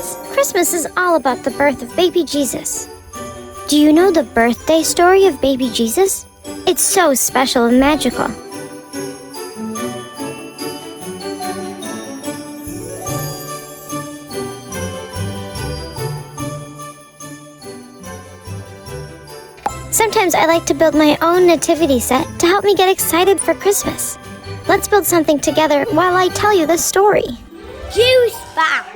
friends, Christmas is all about the birth of baby Jesus. Do you know the birthday story of baby Jesus? It's so special and magical. Sometimes I like to build my own nativity set to help me get excited for Christmas. Let's build something together while I tell you the story. Juice box!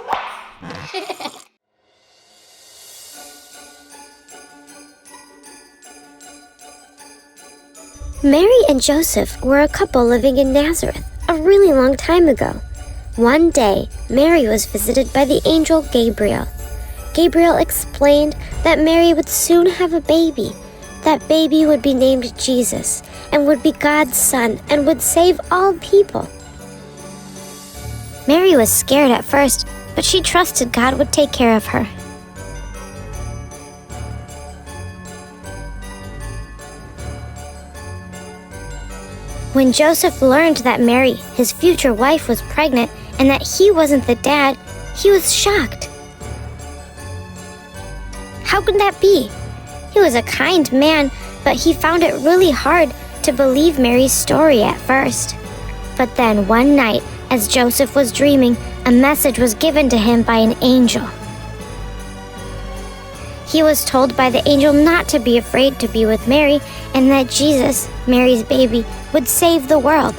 Mary and Joseph were a couple living in Nazareth a really long time ago. One day, Mary was visited by the angel Gabriel. Gabriel explained that Mary would soon have a baby. That baby would be named Jesus and would be God's son and would save all people. Mary was scared at first, but she trusted God would take care of her. When Joseph learned that Mary, his future wife, was pregnant and that he wasn't the dad, he was shocked. How could that be? He was a kind man, but he found it really hard to believe Mary's story at first. But then one night, as Joseph was dreaming, a message was given to him by an angel. He was told by the angel not to be afraid to be with Mary and that Jesus, Mary's baby, would save the world.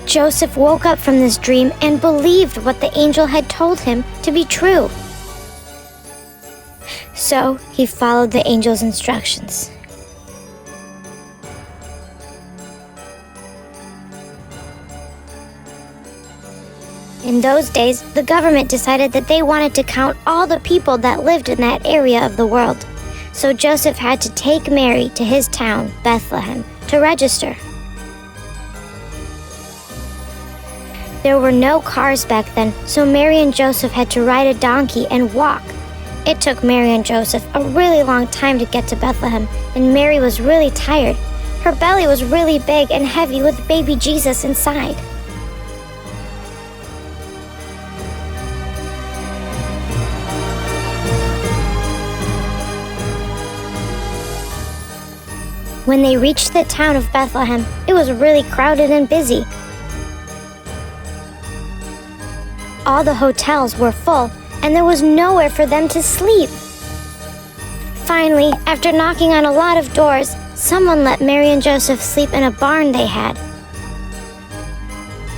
Joseph woke up from this dream and believed what the angel had told him to be true. So he followed the angel's instructions. In those days, the government decided that they wanted to count all the people that lived in that area of the world. So Joseph had to take Mary to his town, Bethlehem, to register. There were no cars back then, so Mary and Joseph had to ride a donkey and walk. It took Mary and Joseph a really long time to get to Bethlehem, and Mary was really tired. Her belly was really big and heavy with baby Jesus inside. When they reached the town of Bethlehem, it was really crowded and busy. All the hotels were full, and there was nowhere for them to sleep. Finally, after knocking on a lot of doors, someone let Mary and Joseph sleep in a barn they had.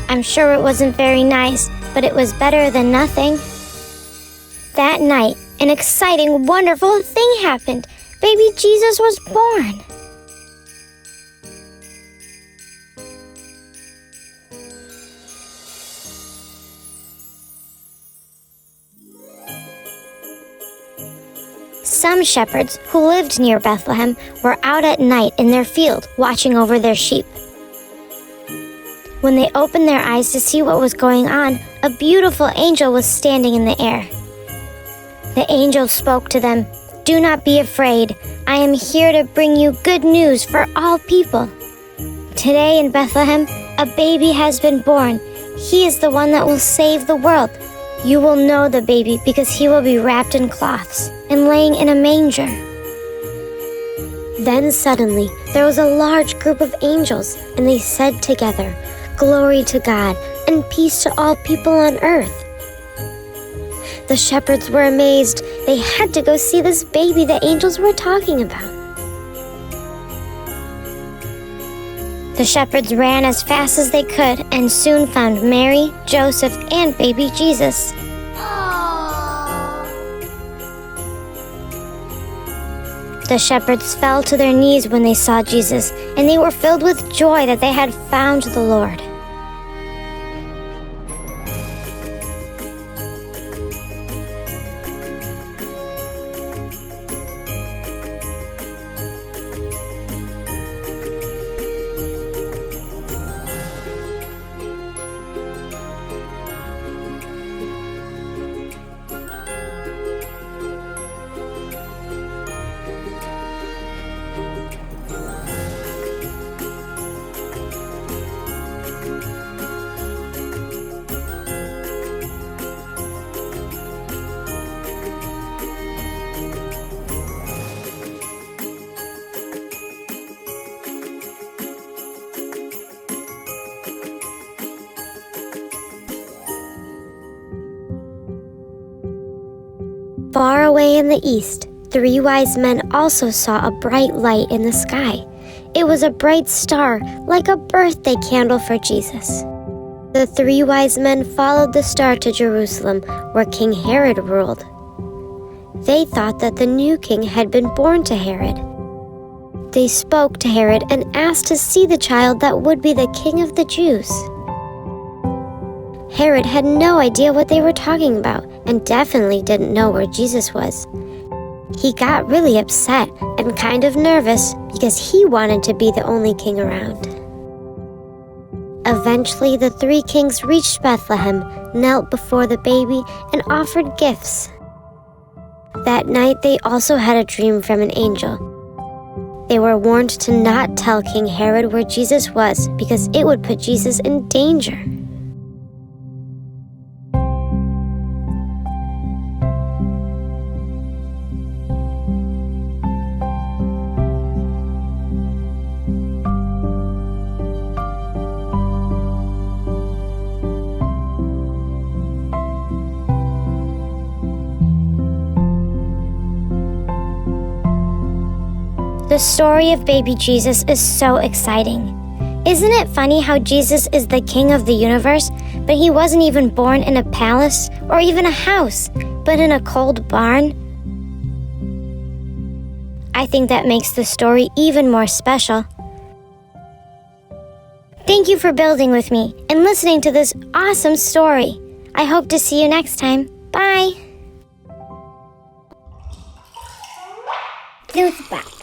I'm sure it wasn't very nice, but it was better than nothing. That night, an exciting, wonderful thing happened. Baby Jesus was born. Some shepherds who lived near Bethlehem were out at night in their field watching over their sheep. When they opened their eyes to see what was going on, a beautiful angel was standing in the air. The angel spoke to them, "Do not be afraid. I am here to bring you good news for all people. Today in Bethlehem, a baby has been born. He is the one that will save the world. You will know the baby because he will be wrapped in cloths and laying in a manger." Then suddenly there was a large group of angels, and they said together, "Glory to God and peace to all people on earth." The shepherds were amazed. They had to go see this baby the angels were talking about. The shepherds ran as fast as they could and soon found Mary, Joseph, and baby Jesus. The shepherds fell to their knees when they saw Jesus, and they were filled with joy that they had found the Lord. Far away in the east, 3 wise men also saw a bright light in the sky. It was a bright star, like a birthday candle for Jesus. The 3 wise men followed the star to Jerusalem, where King Herod ruled. They thought that the new king had been born to Herod. They spoke to Herod and asked to see the child that would be the king of the Jews. Herod had no idea what they were talking about and definitely didn't know where Jesus was. He got really upset and kind of nervous because he wanted to be the only king around. Eventually, the 3 kings reached Bethlehem, knelt before the baby, and offered gifts. That night, they also had a dream from an angel. They were warned to not tell King Herod where Jesus was because it would put Jesus in danger. The story of baby Jesus is so exciting. Isn't it funny how Jesus is the king of the universe, but he wasn't even born in a palace or even a house, but in a cold barn? I think that makes the story even more special. Thank you for building with me and listening to this awesome story. I hope to see you next time. Bye! Juice box.